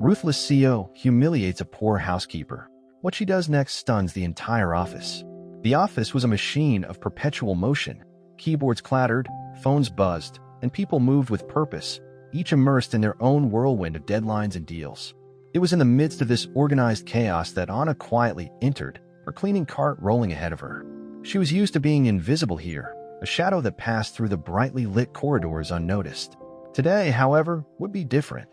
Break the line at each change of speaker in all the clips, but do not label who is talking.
Ruthless CEO humiliates a poor housekeeper. What she does next stuns the entire office. The office was a machine of perpetual motion. Keyboards clattered, phones buzzed, and people moved with purpose, each immersed in their own whirlwind of deadlines and deals. It was in the midst of this organized chaos that Anna quietly entered, her cleaning cart rolling ahead of her. She was used to being invisible here, a shadow that passed through the brightly lit corridors unnoticed. Today, however, would be different.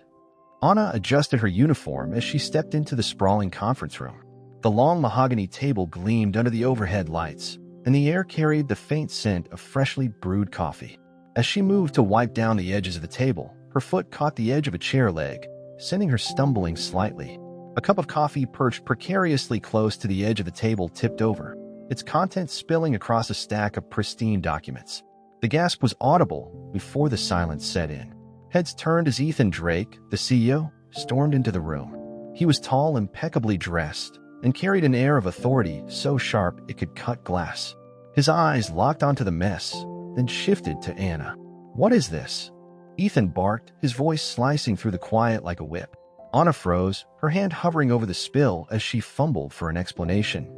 Anna adjusted her uniform as she stepped into the sprawling conference room. The long mahogany table gleamed under the overhead lights, and the air carried the faint scent of freshly brewed coffee. As she moved to wipe down the edges of the table, her foot caught the edge of a chair leg, sending her stumbling slightly. A cup of coffee perched precariously close to the edge of the table tipped over, its contents spilling across a stack of pristine documents. The gasp was audible before the silence set in. Heads turned as Ethan Drake, the CEO, stormed into the room. He was tall, impeccably dressed, and carried an air of authority so sharp it could cut glass. His eyes locked onto the mess, then shifted to Anna. "What is this?" Ethan barked, his voice slicing through the quiet like a whip. Anna froze, her hand hovering over the spill as she fumbled for an explanation.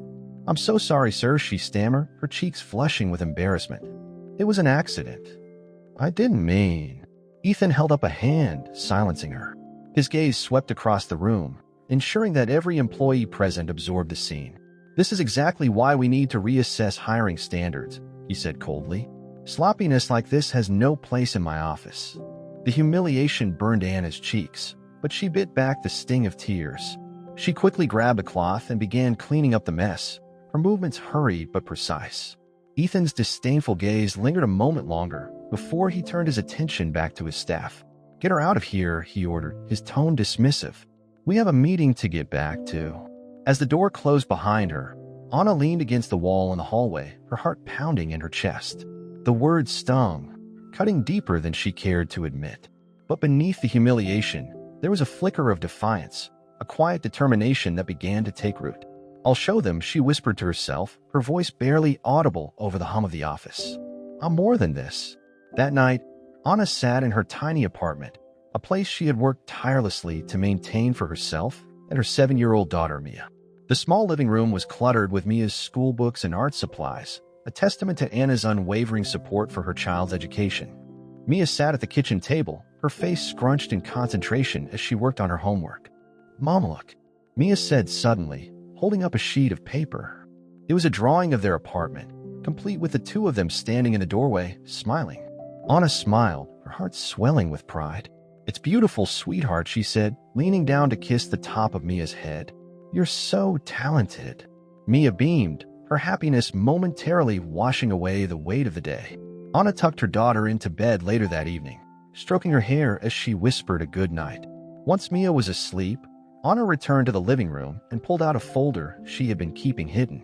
"I'm so sorry, sir," she stammered, her cheeks flushing with embarrassment. "It was an accident. I didn't mean..." Ethan held up a hand, silencing her. His gaze swept across the room, ensuring that every employee present absorbed the scene. "This is exactly why we need to reassess hiring standards," he said coldly. "Sloppiness like this has no place in my office." The humiliation burned Anna's cheeks, but she bit back the sting of tears. She quickly grabbed a cloth and began cleaning up the mess, her movements hurried but precise. Ethan's disdainful gaze lingered a moment longer before he turned his attention back to his staff. "Get her out of here," he ordered, his tone dismissive. "We have a meeting to get back to." As the door closed behind her, Anna leaned against the wall in the hallway, her heart pounding in her chest. The words stung, cutting deeper than she cared to admit. But beneath the humiliation, there was a flicker of defiance, a quiet determination that began to take root. "I'll show them," she whispered to herself, her voice barely audible over the hum of the office. "I'm more than this." That night, Anna sat in her tiny apartment, a place she had worked tirelessly to maintain for herself and her 7-year-old daughter, Mia. The small living room was cluttered with Mia's school books and art supplies, a testament to Anna's unwavering support for her child's education. Mia sat at the kitchen table, her face scrunched in concentration as she worked on her homework. "Mom, look," Mia said suddenly, holding up a sheet of paper. It was a drawing of their apartment, complete with the two of them standing in the doorway, smiling. Anna smiled, her heart swelling with pride. "It's beautiful, sweetheart," she said, leaning down to kiss the top of Mia's head. "You're so talented." Mia beamed, her happiness momentarily washing away the weight of the day. Anna tucked her daughter into bed later that evening, stroking her hair as she whispered a good night. Once Mia was asleep, Anna returned to the living room and pulled out a folder she had been keeping hidden.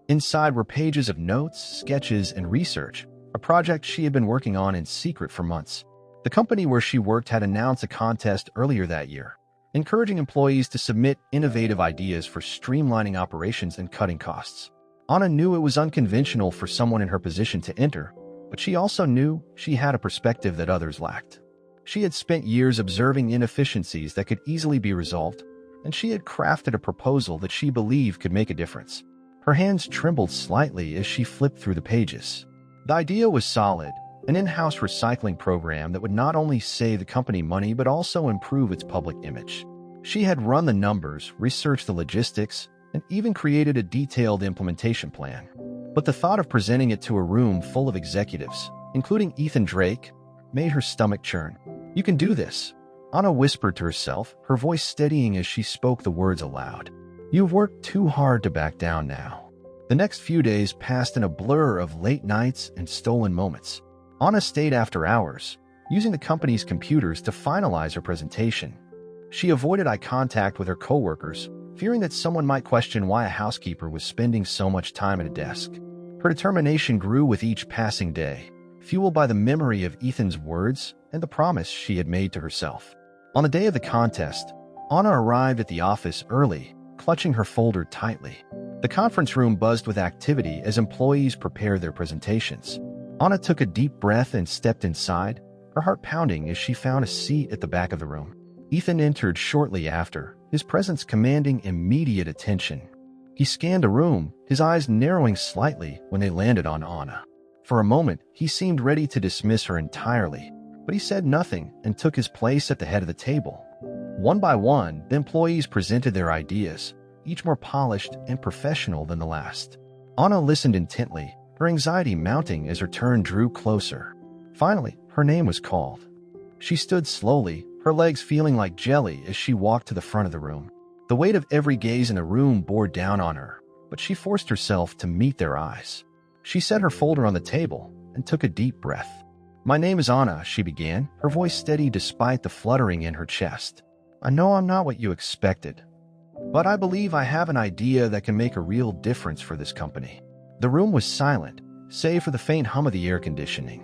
Inside were pages of notes, sketches, and research, a project she had been working on in secret for months. The company where she worked had announced a contest earlier that year, encouraging employees to submit innovative ideas for streamlining operations and cutting costs. Anna knew it was unconventional for someone in her position to enter, but she also knew she had a perspective that others lacked. She had spent years observing inefficiencies that could easily be resolved, and she had crafted a proposal that she believed could make a difference. Her hands trembled slightly as she flipped through the pages. The idea was solid, an in-house recycling program that would not only save the company money but also improve its public image. She had run the numbers, researched the logistics, and even created a detailed implementation plan. But the thought of presenting it to a room full of executives, including Ethan Drake, made her stomach churn. "You can do this," Anna whispered to herself, her voice steadying as she spoke the words aloud. "You've worked too hard to back down now." The next few days passed in a blur of late nights and stolen moments. Anna stayed after hours, using the company's computers to finalize her presentation. She avoided eye contact with her coworkers, fearing that someone might question why a housekeeper was spending so much time at a desk. Her determination grew with each passing day, fueled by the memory of Ethan's words and the promise she had made to herself. On the day of the contest, Anna arrived at the office early, clutching her folder tightly. The conference room buzzed with activity as employees prepared their presentations. Anna took a deep breath and stepped inside, her heart pounding as she found a seat at the back of the room. Ethan entered shortly after, his presence commanding immediate attention. He scanned the room, his eyes narrowing slightly when they landed on Anna. For a moment, he seemed ready to dismiss her entirely, but he said nothing and took his place at the head of the table. One by one, the employees presented their ideas, each more polished and professional than the last. Anna listened intently, her anxiety mounting as her turn drew closer. Finally, her name was called. She stood slowly, her legs feeling like jelly as she walked to the front of the room. The weight of every gaze in the room bore down on her, but she forced herself to meet their eyes. She set her folder on the table and took a deep breath. "My name is Anna," she began, her voice steady despite the fluttering in her chest. "I know I'm not what you expected, but I believe I have an idea that can make a real difference for this company." The room was silent, save for the faint hum of the air conditioning.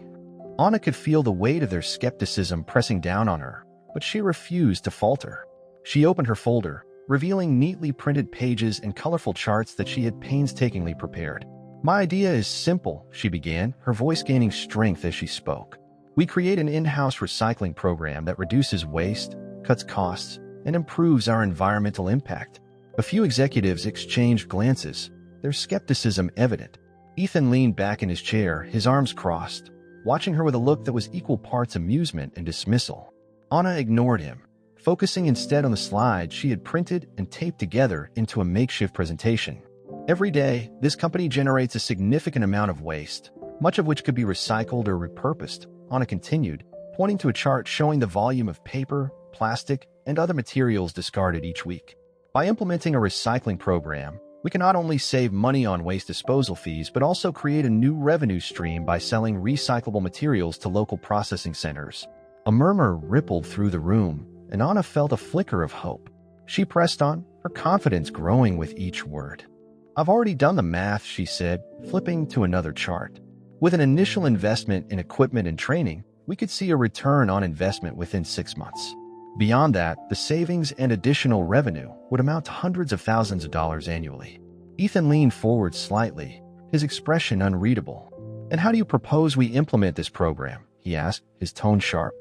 Anna could feel the weight of their skepticism pressing down on her, but she refused to falter. She opened her folder, revealing neatly printed pages and colorful charts that she had painstakingly prepared. "My idea is simple," she began, her voice gaining strength as she spoke. "We create an in-house recycling program that reduces waste, cuts costs, and improves our environmental impact." A few executives exchanged glances, their skepticism evident. Ethan leaned back in his chair, his arms crossed, watching her with a look that was equal parts amusement and dismissal. Anna ignored him, focusing instead on the slides she had printed and taped together into a makeshift presentation. "Every day, this company generates a significant amount of waste, much of which could be recycled or repurposed," Anna continued, pointing to a chart showing the volume of paper, plastic, and other materials discarded each week. "By implementing a recycling program, we can not only save money on waste disposal fees but also create a new revenue stream by selling recyclable materials to local processing centers." A murmur rippled through the room, and Anna felt a flicker of hope. She pressed on, her confidence growing with each word. "I've already done the math," she said, flipping to another chart. "With an initial investment in equipment and training, we could see a return on investment within 6 months. Beyond that, the savings and additional revenue would amount to hundreds of thousands of dollars annually." Ethan leaned forward slightly, his expression unreadable. "And how do you propose we implement this program?" he asked, his tone sharp.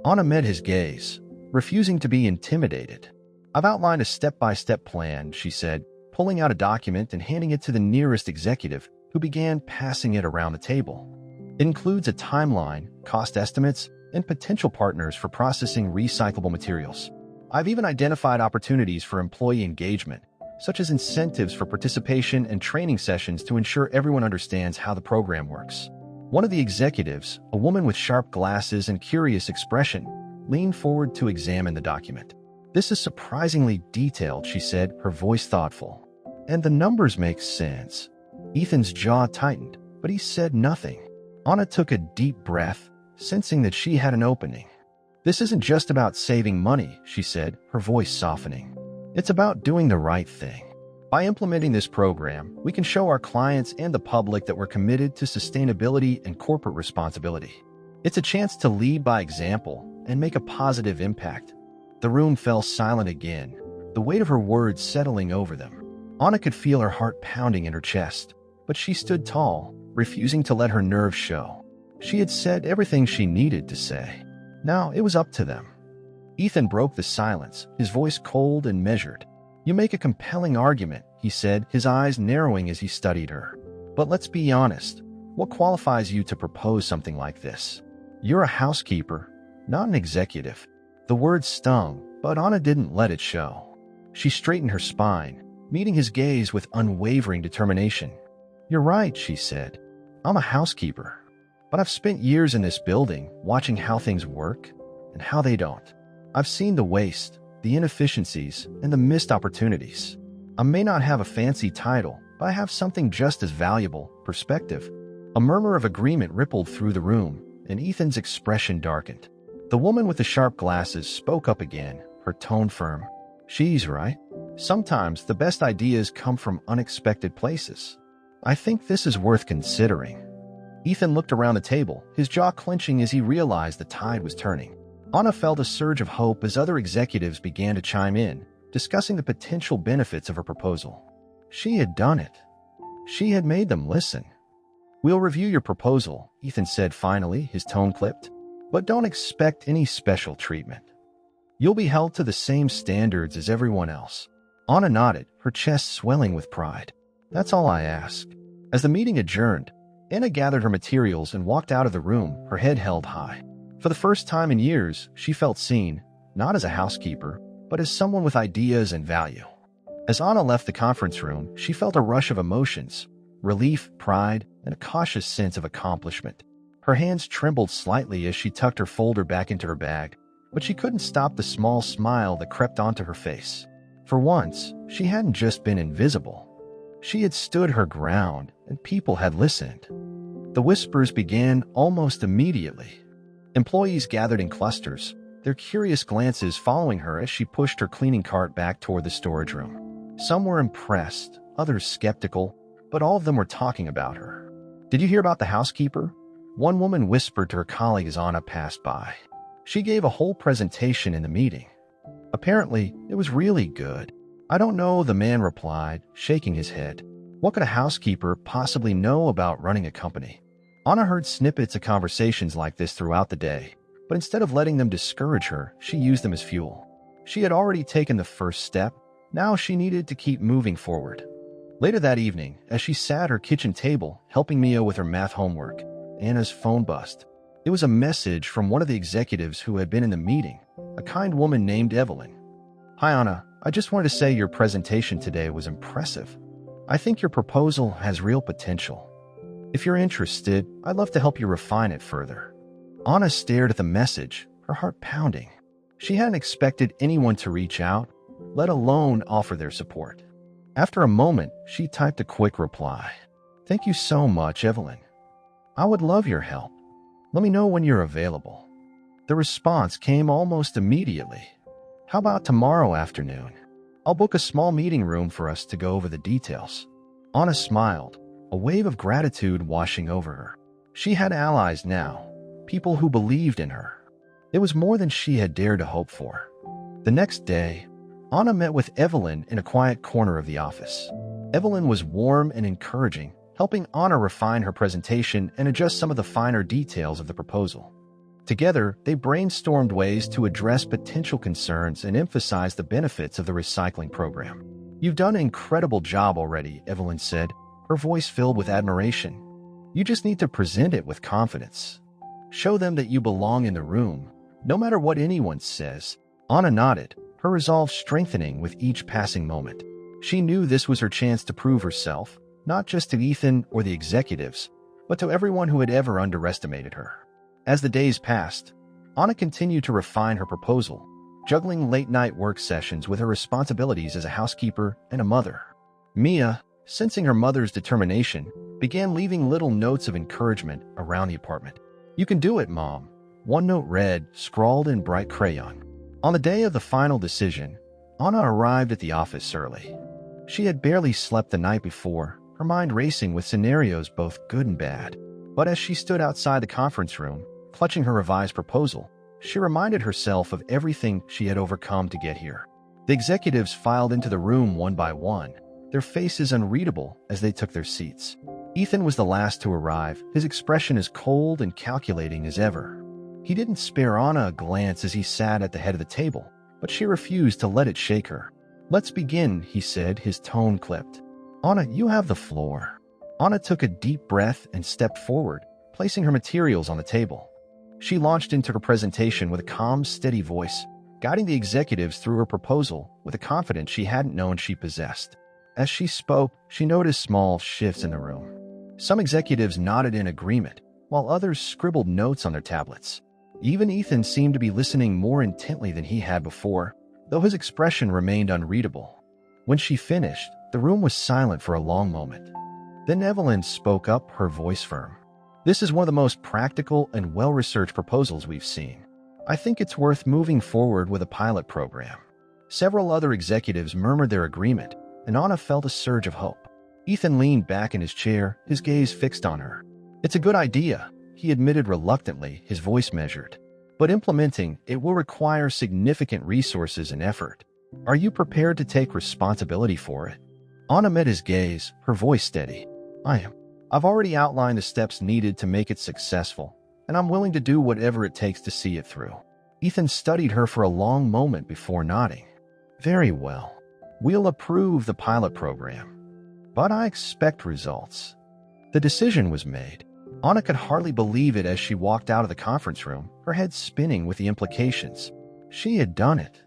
Anna met his gaze, refusing to be intimidated. "I've outlined a step-by-step plan," she said, pulling out a document and handing it to the nearest executive, who began passing it around the table. "It includes a timeline, cost estimates, and potential partners for processing recyclable materials. I've even identified opportunities for employee engagement, such as incentives for participation and training sessions to ensure everyone understands how the program works." One of the executives, a woman with sharp glasses and curious expression, leaned forward to examine the document. "This is surprisingly detailed," she said, her voice thoughtful. "And the numbers make sense." Ethan's jaw tightened, but he said nothing. Anna took a deep breath, sensing that she had an opening. "This isn't just about saving money," she said, her voice softening. "It's about doing the right thing. By implementing this program, we can show our clients and the public that we're committed to sustainability and corporate responsibility. It's a chance to lead by example and make a positive impact." The room fell silent again, the weight of her words settling over them. Anna could feel her heart pounding in her chest, but she stood tall, refusing to let her nerves show. She had said everything she needed to say. Now it was up to them. Ethan broke the silence, his voice cold and measured. "You make a compelling argument," he said, his eyes narrowing as he studied her. "But let's be honest. What qualifies you to propose something like this? You're a housekeeper, not an executive." The words stung, but Anna didn't let it show. She straightened her spine, meeting his gaze with unwavering determination. "You're right," she said. "I'm a housekeeper, but I've spent years in this building watching how things work and how they don't. I've seen the waste, the inefficiencies, and the missed opportunities. I may not have a fancy title, but I have something just as valuable, perspective." A murmur of agreement rippled through the room, and Ethan's expression darkened. The woman with the sharp glasses spoke up again, her tone firm. "She's right. Sometimes the best ideas come from unexpected places. I think this is worth considering." Ethan looked around the table, his jaw clenching as he realized the tide was turning. Anna felt a surge of hope as other executives began to chime in, discussing the potential benefits of her proposal. She had done it. She had made them listen. "We'll review your proposal," Ethan said finally, his tone clipped. "But don't expect any special treatment." You'll be held to the same standards as everyone else. Anna nodded, her chest swelling with pride. That's all I ask. As the meeting adjourned, Anna gathered her materials and walked out of the room, her head held high. For the first time in years, she felt seen, not as a housekeeper, but as someone with ideas and value. As Anna left the conference room, she felt a rush of emotions, relief, pride, and a cautious sense of accomplishment. Her hands trembled slightly as she tucked her folder back into her bag, but she couldn't stop the small smile that crept onto her face. For once, she hadn't just been invisible. She had stood her ground, and people had listened. The whispers began almost immediately. Employees gathered in clusters, their curious glances following her as she pushed her cleaning cart back toward the storage room. Some were impressed, others skeptical, but all of them were talking about her. Did you hear about the housekeeper? One woman whispered to her colleague as Anna passed by. She gave a whole presentation in the meeting. Apparently, it was really good. I don't know, the man replied, shaking his head. What could a housekeeper possibly know about running a company? Anna heard snippets of conversations like this throughout the day, but instead of letting them discourage her, she used them as fuel. She had already taken the first step. Now she needed to keep moving forward. Later that evening, as she sat at her kitchen table helping Mia with her math homework, Anna's phone buzzed. It was a message from one of the executives who had been in the meeting, a kind woman named Evelyn. Hi Anna, I just wanted to say your presentation today was impressive. I think your proposal has real potential. If you're interested, I'd love to help you refine it further. Anna stared at the message, her heart pounding. She hadn't expected anyone to reach out, let alone offer their support. After a moment, she typed a quick reply. Thank you so much, Evelyn. I would love your help. Let me know when you're available. The response came almost immediately. How about tomorrow afternoon? I'll book a small meeting room for us to go over the details. Anna smiled, a wave of gratitude washing over her. She had allies now, people who believed in her. It was more than she had dared to hope for. The next day, Anna met with Evelyn in a quiet corner of the office. Evelyn was warm and encouraging, helping Anna refine her presentation and adjust some of the finer details of the proposal. Together, they brainstormed ways to address potential concerns and emphasize the benefits of the recycling program. You've done an incredible job already, Evelyn said, her voice filled with admiration. You just need to present it with confidence. Show them that you belong in the room, no matter what anyone says. Anna nodded, her resolve strengthening with each passing moment. She knew this was her chance to prove herself, not just to Ethan or the executives, but to everyone who had ever underestimated her. As the days passed, Anna continued to refine her proposal, juggling late-night work sessions with her responsibilities as a housekeeper and a mother. Mia, sensing her mother's determination, began leaving little notes of encouragement around the apartment. You can do it, Mom. One note read, scrawled in bright crayon. On the day of the final decision, Anna arrived at the office early. She had barely slept the night before, her mind racing with scenarios both good and bad. But as she stood outside the conference room, clutching her revised proposal, she reminded herself of everything she had overcome to get here. The executives filed into the room one by one, their faces unreadable as they took their seats. Ethan was the last to arrive, his expression as cold and calculating as ever. He didn't spare Anna a glance as he sat at the head of the table, but she refused to let it shake her. Let's begin, he said, his tone clipped. Anna, you have the floor. Anna took a deep breath and stepped forward, placing her materials on the table. She launched into her presentation with a calm, steady voice, guiding the executives through her proposal with a confidence she hadn't known she possessed. As she spoke, she noticed small shifts in the room. Some executives nodded in agreement, while others scribbled notes on their tablets. Even Ethan seemed to be listening more intently than he had before, though his expression remained unreadable. When she finished, the room was silent for a long moment. Then Evelyn spoke up, her voice firm. This is one of the most practical and well-researched proposals we've seen. I think it's worth moving forward with a pilot program. Several other executives murmured their agreement, and Anna felt a surge of hope. Ethan leaned back in his chair, his gaze fixed on her. It's a good idea, he admitted reluctantly, his voice measured. But implementing it will require significant resources and effort. Are you prepared to take responsibility for it? Anna met his gaze, her voice steady. I am. I've already outlined the steps needed to make it successful, and I'm willing to do whatever it takes to see it through. Ethan studied her for a long moment before nodding. Very well. We'll approve the pilot program. But I expect results. The decision was made. Anna could hardly believe it as she walked out of the conference room, her head spinning with the implications. She had done it.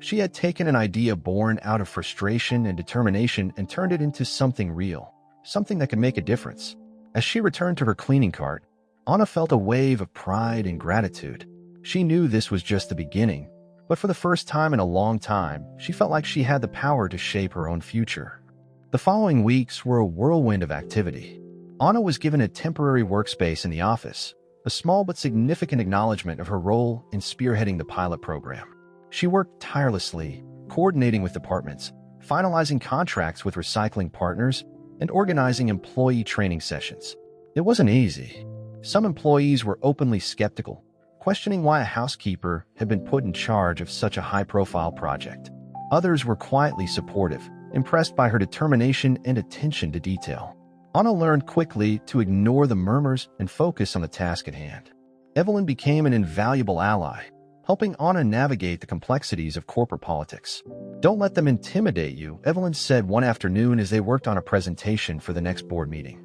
She had taken an idea born out of frustration and determination and turned it into something real, something that could make a difference. As she returned to her cleaning cart, Anna felt a wave of pride and gratitude. She knew this was just the beginning, but for the first time in a long time, she felt like she had the power to shape her own future. The following weeks were a whirlwind of activity. Anna was given a temporary workspace in the office, a small but significant acknowledgement of her role in spearheading the pilot program. She worked tirelessly, coordinating with departments, finalizing contracts with recycling partners, and organizing employee training sessions. It wasn't easy. Some employees were openly skeptical, questioning why a housekeeper had been put in charge of such a high-profile project. Others were quietly supportive, impressed by her determination and attention to detail. Anna learned quickly to ignore the murmurs and focus on the task at hand. Evelyn became an invaluable ally, helping Anna navigate the complexities of corporate politics. Don't let them intimidate you, Evelyn said one afternoon as they worked on a presentation for the next board meeting.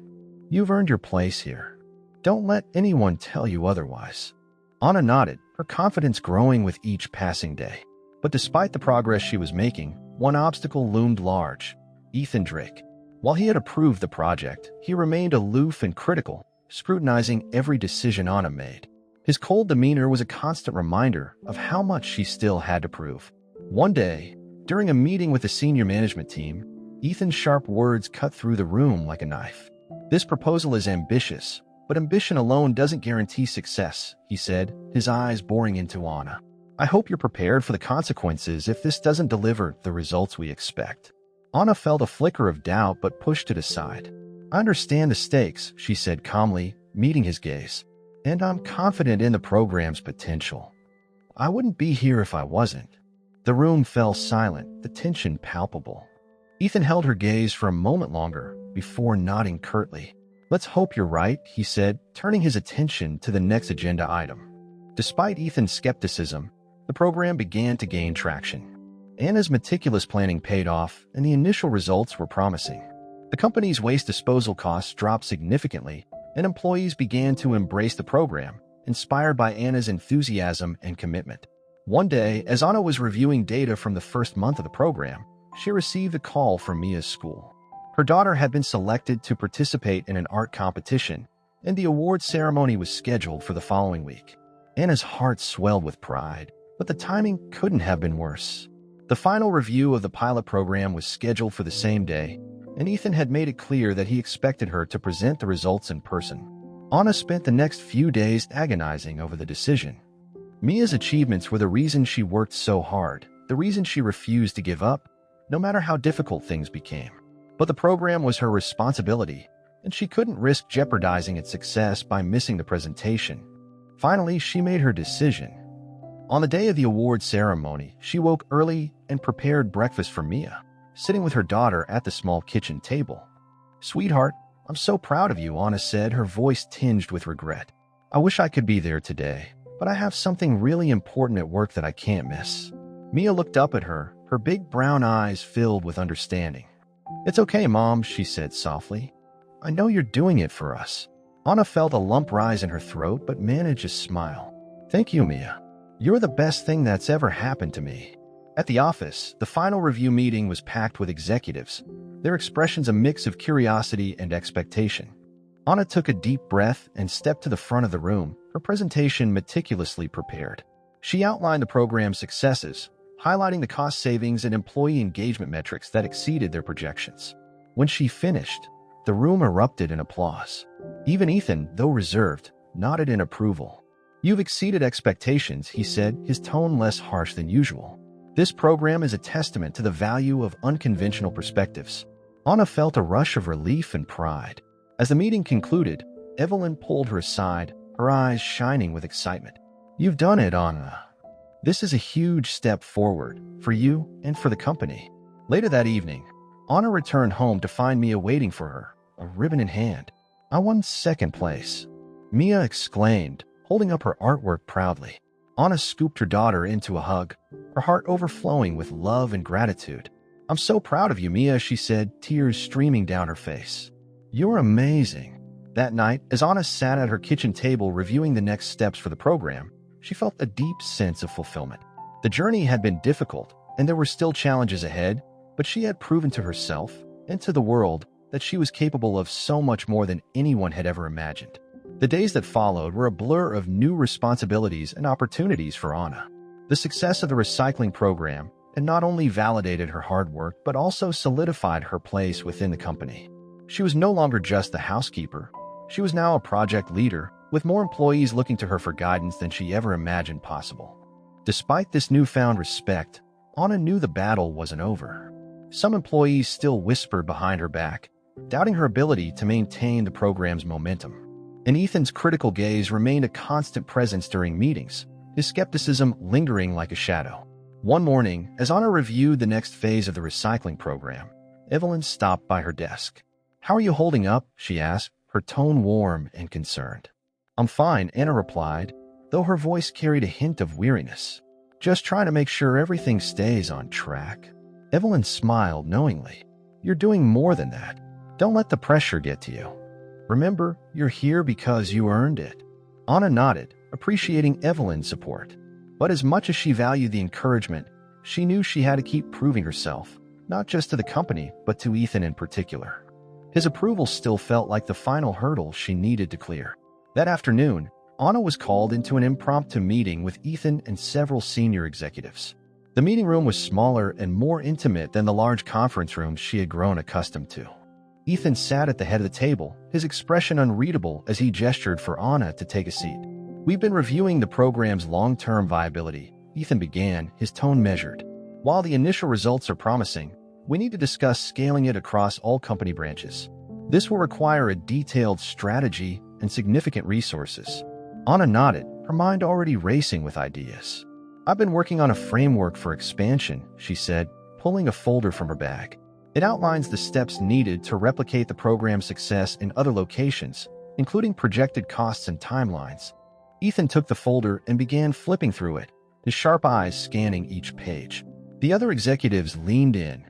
You've earned your place here. Don't let anyone tell you otherwise. Anna nodded, her confidence growing with each passing day. But despite the progress she was making, one obstacle loomed large: Ethan Drake. While he had approved the project, he remained aloof and critical, scrutinizing every decision Anna made. His cold demeanor was a constant reminder of how much she still had to prove. One day, during a meeting with the senior management team, Ethan's sharp words cut through the room like a knife. This proposal is ambitious, but ambition alone doesn't guarantee success, he said, his eyes boring into Anna. I hope you're prepared for the consequences if this doesn't deliver the results we expect. Anna felt a flicker of doubt but pushed it aside. I understand the stakes, she said calmly, meeting his gaze. And I'm confident in the program's potential. I wouldn't be here if I wasn't. The room fell silent, the tension palpable. Ethan held her gaze for a moment longer before nodding curtly. Let's hope you're right, he said, turning his attention to the next agenda item. Despite Ethan's skepticism, the program began to gain traction. Anna's meticulous planning paid off, and the initial results were promising. The company's waste disposal costs dropped significantly, and employees began to embrace the program, inspired by Anna's enthusiasm and commitment. One day, as Anna was reviewing data from the first month of the program, she received a call from Mia's school. Her daughter had been selected to participate in an art competition, and the award ceremony was scheduled for the following week. Anna's heart swelled with pride, but the timing couldn't have been worse. The final review of the pilot program was scheduled for the same day, and Ethan had made it clear that he expected her to present the results in person. Anna spent the next few days agonizing over the decision. Mia's achievements were the reason she worked so hard, the reason she refused to give up, no matter how difficult things became. But the program was her responsibility, and she couldn't risk jeopardizing its success by missing the presentation. Finally, she made her decision. On the day of the award ceremony, she woke early and prepared breakfast for Mia, sitting with her daughter at the small kitchen table. Sweetheart, I'm so proud of you, Anna said, her voice tinged with regret. I wish I could be there today, but I have something really important at work that I can't miss. Mia looked up at her, her big brown eyes filled with understanding. It's okay, Mom, she said softly. I know you're doing it for us. Anna felt a lump rise in her throat but managed a smile. Thank you, Mia. You're the best thing that's ever happened to me. At the office, the final review meeting was packed with executives, their expressions a mix of curiosity and expectation. Anna took a deep breath and stepped to the front of the room, her presentation meticulously prepared. She outlined the program's successes, highlighting the cost savings and employee engagement metrics that exceeded their projections. When she finished, the room erupted in applause. Even Ethan, though reserved, nodded in approval. You've exceeded expectations, he said, his tone less harsh than usual. This program is a testament to the value of unconventional perspectives. Anna felt a rush of relief and pride. As the meeting concluded, Evelyn pulled her aside, her eyes shining with excitement. You've done it, Anna. This is a huge step forward for you and for the company. Later that evening, Anna returned home to find Mia waiting for her, a ribbon in hand. I won second place, Mia exclaimed, holding up her artwork proudly. Anna scooped her daughter into a hug, her heart overflowing with love and gratitude. "I'm so proud of you, Mia," she said, tears streaming down her face. "You're amazing." That night, as Anna sat at her kitchen table reviewing the next steps for the program, she felt a deep sense of fulfillment. The journey had been difficult, and there were still challenges ahead, but she had proven to herself and to the world that she was capable of so much more than anyone had ever imagined. The days that followed were a blur of new responsibilities and opportunities for Anna. The success of the recycling program had not only validated her hard work, but also solidified her place within the company. She was no longer just the housekeeper. She was now a project leader, with more employees looking to her for guidance than she ever imagined possible. Despite this newfound respect, Anna knew the battle wasn't over. Some employees still whispered behind her back, doubting her ability to maintain the program's momentum. And Ethan's critical gaze remained a constant presence during meetings, his skepticism lingering like a shadow. One morning, as Anna reviewed the next phase of the recycling program, Evelyn stopped by her desk. "How are you holding up?" she asked, her tone warm and concerned. "I'm fine," Anna replied, though her voice carried a hint of weariness. "Just trying to make sure everything stays on track." Evelyn smiled knowingly. "You're doing more than that. Don't let the pressure get to you. Remember, you're here because you earned it." Anna nodded, appreciating Evelyn's support. But as much as she valued the encouragement, she knew she had to keep proving herself, not just to the company, but to Ethan in particular. His approval still felt like the final hurdle she needed to clear. That afternoon, Anna was called into an impromptu meeting with Ethan and several senior executives. The meeting room was smaller and more intimate than the large conference rooms she had grown accustomed to. Ethan sat at the head of the table, his expression unreadable as he gestured for Anna to take a seat. "We've been reviewing the program's long-term viability," Ethan began, his tone measured. "While the initial results are promising, we need to discuss scaling it across all company branches. This will require a detailed strategy and significant resources." Anna nodded, her mind already racing with ideas. "I've been working on a framework for expansion," she said, pulling a folder from her bag. "It outlines the steps needed to replicate the program's success in other locations, including projected costs and timelines." Ethan took the folder and began flipping through it, his sharp eyes scanning each page. The other executives leaned in,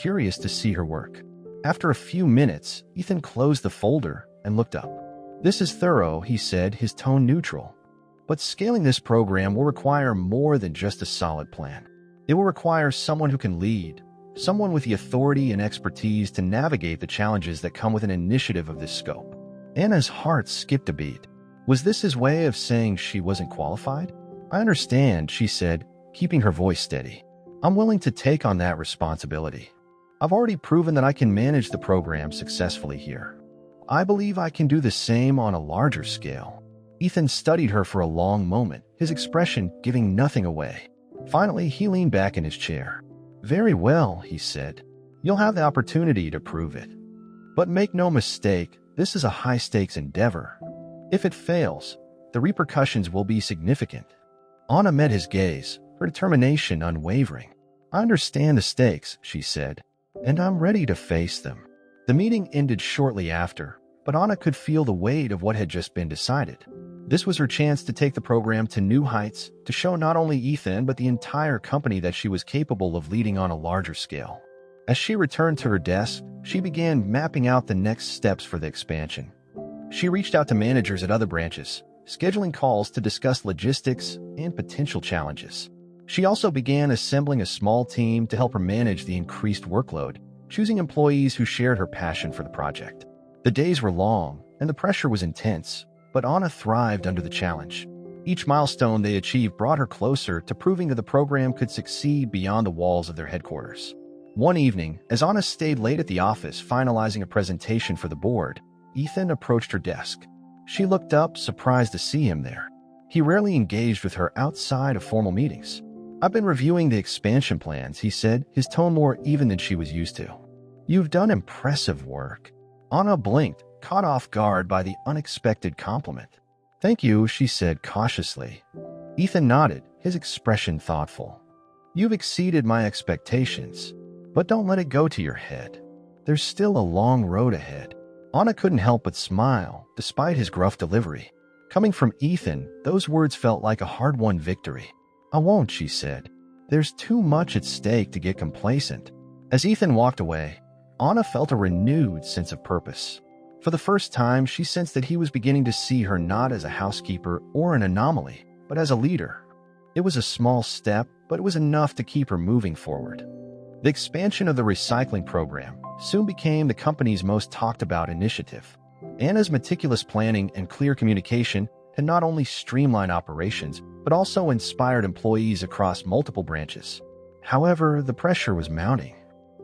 curious to see her work. After a few minutes, Ethan closed the folder and looked up. "This is thorough," he said, his tone neutral. "But scaling this program will require more than just a solid plan. It will require someone who can lead, someone with the authority and expertise to navigate the challenges that come with an initiative of this scope." Anna's heart skipped a beat. Was this his way of saying she wasn't qualified? "I understand," she said, keeping her voice steady. "I'm willing to take on that responsibility. I've already proven that I can manage the program successfully here. I believe I can do the same on a larger scale." Ethan studied her for a long moment, his expression giving nothing away. Finally, he leaned back in his chair. "Very well," he said. "You'll have the opportunity to prove it. But make no mistake, this is a high-stakes endeavor. If it fails, the repercussions will be significant." Anna met his gaze, her determination unwavering. "I understand the stakes," she said, "and I'm ready to face them." The meeting ended shortly after, but Anna could feel the weight of what had just been decided. This was her chance to take the program to new heights, to show not only Ethan but the entire company that she was capable of leading on a larger scale. As she returned to her desk, she began mapping out the next steps for the expansion. She reached out to managers at other branches, scheduling calls to discuss logistics and potential challenges. She also began assembling a small team to help her manage the increased workload, choosing employees who shared her passion for the project. The days were long, and the pressure was intense, but Anna thrived under the challenge. Each milestone they achieved brought her closer to proving that the program could succeed beyond the walls of their headquarters. One evening, as Anna stayed late at the office finalizing a presentation for the board, Ethan approached her desk. She looked up, surprised to see him there. He rarely engaged with her outside of formal meetings. "I've been reviewing the expansion plans," he said, his tone more even than she was used to. "You've done impressive work." Anna blinked, caught off guard by the unexpected compliment. "Thank you," she said cautiously. Ethan nodded, his expression thoughtful. "You've exceeded my expectations, but don't let it go to your head. There's still a long road ahead." Anna couldn't help but smile, despite his gruff delivery. Coming from Ethan, those words felt like a hard-won victory. "I won't," she said. "There's too much at stake to get complacent." As Ethan walked away, Anna felt a renewed sense of purpose. For the first time, she sensed that he was beginning to see her not as a housekeeper or an anomaly, but as a leader. It was a small step, but it was enough to keep her moving forward. The expansion of the recycling program soon became the company's most talked-about initiative. Anna's meticulous planning and clear communication had not only streamlined operations, but also inspired employees across multiple branches. However, the pressure was mounting.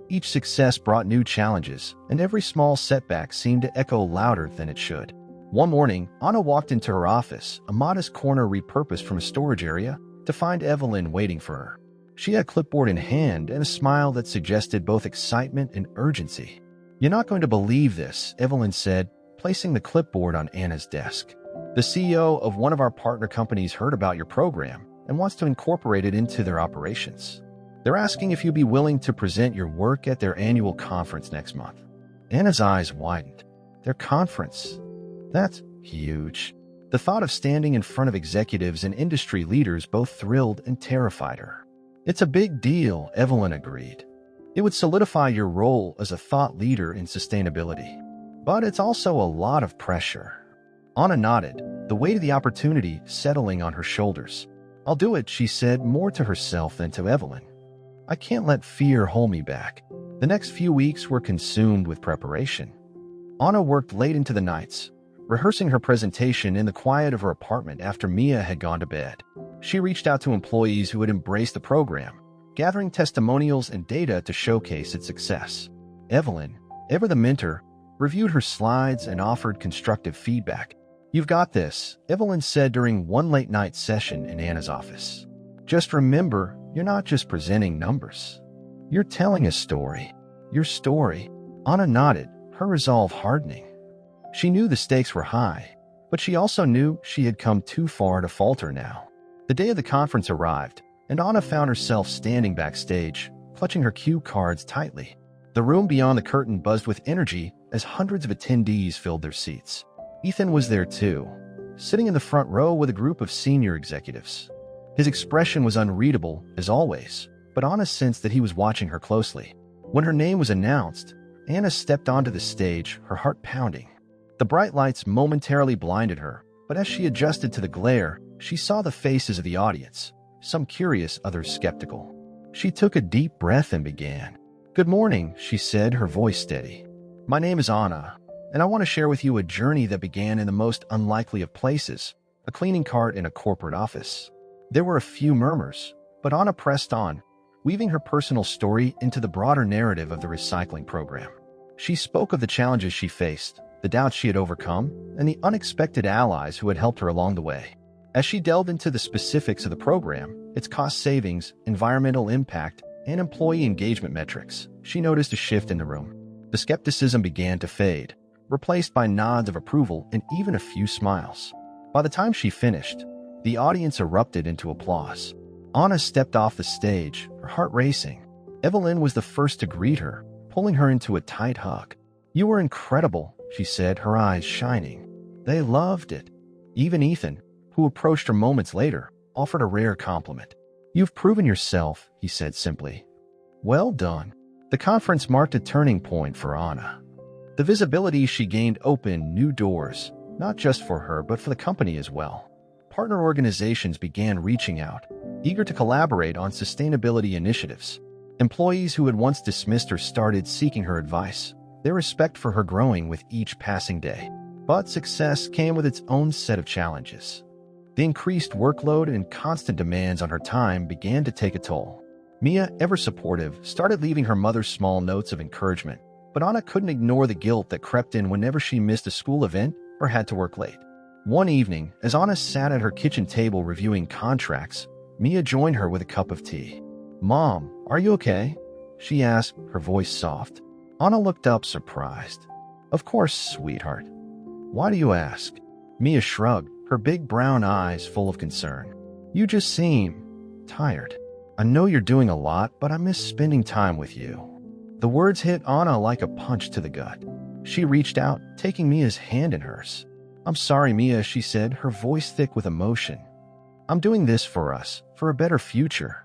Each success brought new challenges, and every small setback seemed to echo louder than it should. One morning, Anna walked into her office, a modest corner repurposed from a storage area, to find Evelyn waiting for her. She had a clipboard in hand and a smile that suggested both excitement and urgency. "You're not going to believe this," Evelyn said, placing the clipboard on Anna's desk. "The CEO of one of our partner companies heard about your program and wants to incorporate it into their operations. They're asking if you'd be willing to present your work at their annual conference next month." Anna's eyes widened. Their conference? That's huge. The thought of standing in front of executives and industry leaders both thrilled and terrified her. "It's a big deal," Evelyn agreed. "It would solidify your role as a thought leader in sustainability. But it's also a lot of pressure." Anna nodded, the weight of the opportunity settling on her shoulders. "I'll do it," she said, more to herself than to Evelyn. "I can't let fear hold me back." The next few weeks were consumed with preparation. Anna worked late into the nights, rehearsing her presentation in the quiet of her apartment after Mia had gone to bed. She reached out to employees who had embraced the program, gathering testimonials and data to showcase its success. Evelyn, ever the mentor, reviewed her slides and offered constructive feedback. "You've got this," Evelyn said during one late-night session in Anna's office. "Just remember, you're not just presenting numbers. You're telling a story. Your story." Anna nodded, her resolve hardening. She knew the stakes were high, but she also knew she had come too far to falter now. The day of the conference arrived, and Anna found herself standing backstage, clutching her cue cards tightly. The room beyond the curtain buzzed with energy as hundreds of attendees filled their seats. Ethan was there too, sitting in the front row with a group of senior executives. His expression was unreadable, as always, but Anna sensed that he was watching her closely. When her name was announced, Anna stepped onto the stage, her heart pounding. The bright lights momentarily blinded her, but as she adjusted to the glare, she saw the faces of the audience, some curious, others skeptical. She took a deep breath and began. "Good morning," she said, her voice steady. "My name is Anna, and I want to share with you a journey that began in the most unlikely of places, a cleaning cart in a corporate office." There were a few murmurs, but Anna pressed on, weaving her personal story into the broader narrative of the recycling program. She spoke of the challenges she faced, the doubts she had overcome, and the unexpected allies who had helped her along the way. As she delved into the specifics of the program, its cost savings, environmental impact, and employee engagement metrics, she noticed a shift in the room. The skepticism began to fade, replaced by nods of approval and even a few smiles. By the time she finished, the audience erupted into applause. Anna stepped off the stage, her heart racing. Evelyn was the first to greet her, pulling her into a tight hug. "You were incredible," she said, her eyes shining. They loved it. Even Ethan, who approached her moments later, offered a rare compliment. "You've proven yourself," he said simply. "Well done." The conference marked a turning point for Anna. The visibility she gained opened new doors, not just for her but for the company as well. Partner organizations began reaching out, eager to collaborate on sustainability initiatives. Employees who had once dismissed her started seeking her advice, their respect for her growing with each passing day. But success came with its own set of challenges. The increased workload and constant demands on her time began to take a toll. Mia, ever supportive, started leaving her mother small notes of encouragement, but Anna couldn't ignore the guilt that crept in whenever she missed a school event or had to work late. One evening, as Anna sat at her kitchen table reviewing contracts, Mia joined her with a cup of tea. "Mom, are you okay?" she asked, her voice soft. Anna looked up, surprised. "Of course, sweetheart. Why do you ask?" Mia shrugged, her big brown eyes full of concern. "You just seem tired. I know you're doing a lot, but I miss spending time with you." The words hit Anna like a punch to the gut. She reached out, taking Mia's hand in hers. "I'm sorry, Mia," she said, her voice thick with emotion. "I'm doing this for us, for a better future.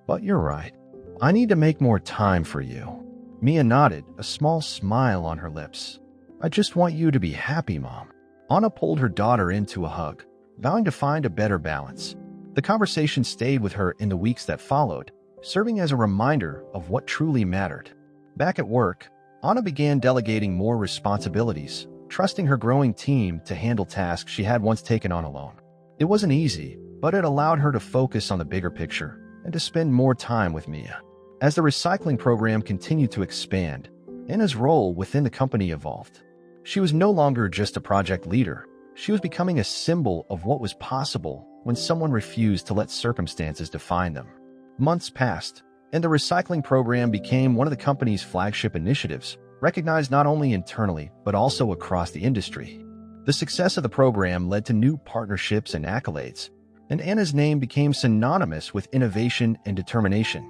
But you're right. I need to make more time for you." Mia nodded, a small smile on her lips. "I just want you to be happy, Mom." Anna pulled her daughter into a hug, vowing to find a better balance. The conversation stayed with her in the weeks that followed, serving as a reminder of what truly mattered. Back at work, Anna began delegating more responsibilities, trusting her growing team to handle tasks she had once taken on alone. It wasn't easy, but it allowed her to focus on the bigger picture and to spend more time with Mia. As the recycling program continued to expand, Anna's role within the company evolved. She was no longer just a project leader. She was becoming a symbol of what was possible when someone refused to let circumstances define them. Months passed, and the recycling program became one of the company's flagship initiatives, recognized not only internally but also across the industry. The success of the program led to new partnerships and accolades, and Anna's name became synonymous with innovation and determination.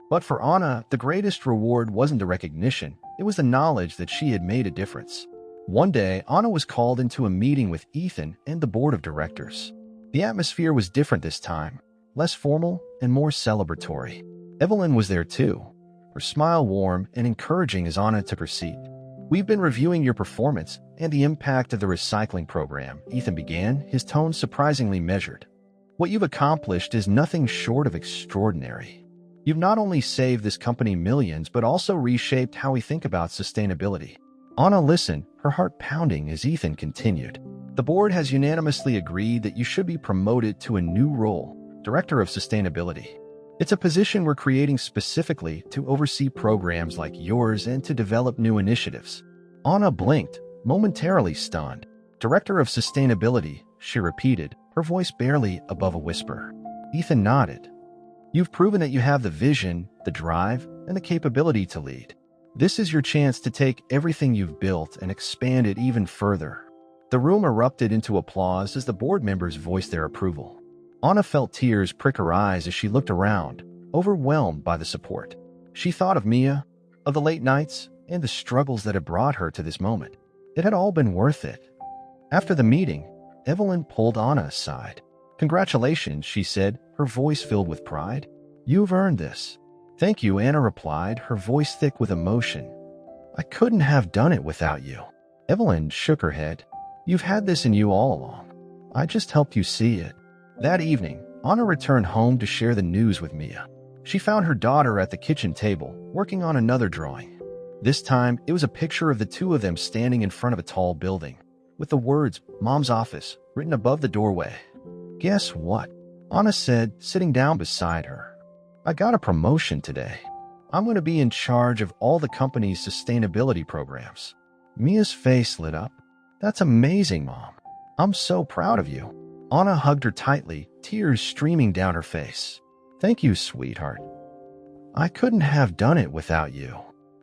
But for Anna, the greatest reward wasn't the recognition, it was the knowledge that she had made a difference. One day, Anna was called into a meeting with Ethan and the board of directors. The atmosphere was different this time, less formal and more celebratory. Evelyn was there too, her smile warm and encouraging as Anna took her seat. "We've been reviewing your performance and the impact of the recycling program," Ethan began, his tone surprisingly measured. "What you've accomplished is nothing short of extraordinary. You've not only saved this company millions but also reshaped how we think about sustainability." Anna listened, her heart pounding as Ethan continued. "The board has unanimously agreed that you should be promoted to a new role, Director of Sustainability. It's a position we're creating specifically to oversee programs like yours and to develop new initiatives." Anna blinked, momentarily stunned. "Director of Sustainability," she repeated, her voice barely above a whisper. Ethan nodded. "You've proven that you have the vision, the drive, and the capability to lead. This is your chance to take everything you've built and expand it even further." The room erupted into applause as the board members voiced their approval. Anna felt tears prick her eyes as she looked around, overwhelmed by the support. She thought of Mia, of the late nights, and the struggles that had brought her to this moment. It had all been worth it. After the meeting, Evelyn pulled Anna aside. "Congratulations," she said, her voice filled with pride. "You've earned this." "Thank you," Anna replied, her voice thick with emotion. "I couldn't have done it without you." Evelyn shook her head. "You've had this in you all along. I just helped you see it." That evening, Anna returned home to share the news with Mia. She found her daughter at the kitchen table, working on another drawing. This time, it was a picture of the two of them standing in front of a tall building, with the words, "Mom's office," written above the doorway. "Guess what?" Anna said, sitting down beside her. "I got a promotion today. I'm going to be in charge of all the company's sustainability programs." Mia's face lit up. "That's amazing, Mom. I'm so proud of you." Anna hugged her tightly, tears streaming down her face. "Thank you, sweetheart. I couldn't have done it without you."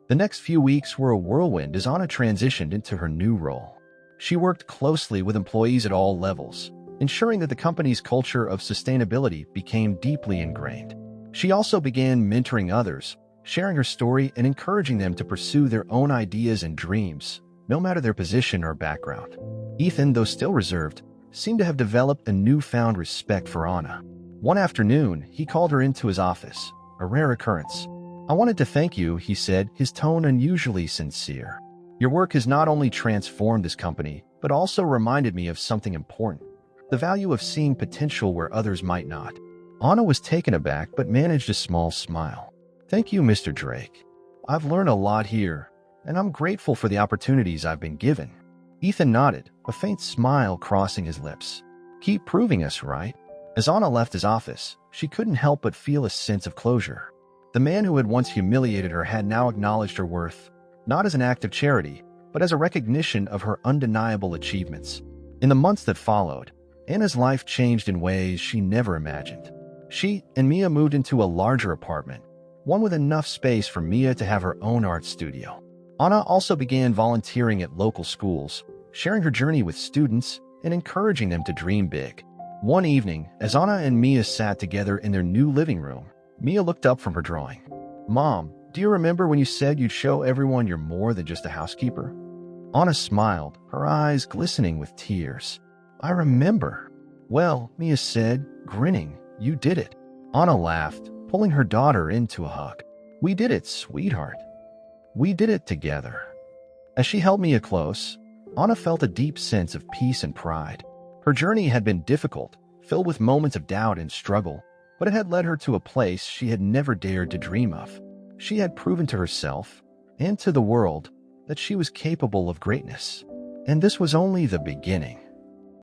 The next few weeks were a whirlwind as Anna transitioned into her new role. She worked closely with employees at all levels, ensuring that the company's culture of sustainability became deeply ingrained. She also began mentoring others, sharing her story and encouraging them to pursue their own ideas and dreams, no matter their position or background. Ethan, though still reserved, seemed to have developed a newfound respect for Anna. One afternoon, he called her into his office, a rare occurrence. "I wanted to thank you," he said, his tone unusually sincere. "Your work has not only transformed this company, but also reminded me of something important, the value of seeing potential where others might not." Anna was taken aback but managed a small smile. "Thank you, Mr. Drake. I've learned a lot here, and I'm grateful for the opportunities I've been given." Ethan nodded, a faint smile crossing his lips. "Keep proving us right." As Anna left his office, she couldn't help but feel a sense of closure. The man who had once humiliated her had now acknowledged her worth, not as an act of charity, but as a recognition of her undeniable achievements. In the months that followed, Anna's life changed in ways she never imagined. She and Mia moved into a larger apartment, one with enough space for Mia to have her own art studio. Anna also began volunteering at local schools, sharing her journey with students and encouraging them to dream big. One evening, as Anna and Mia sat together in their new living room, Mia looked up from her drawing. "Mom, do you remember when you said you'd show everyone you're more than just a housekeeper?" Anna smiled, her eyes glistening with tears. I remember. Well, Mia said, grinning, you did it. Anna laughed, pulling her daughter into a hug. We did it, sweetheart. We did it together. As she held Mia close, Anna felt a deep sense of peace and pride. Her journey had been difficult, filled with moments of doubt and struggle, but it had led her to a place she had never dared to dream of. She had proven to herself, and to the world, that she was capable of greatness. And this was only the beginning.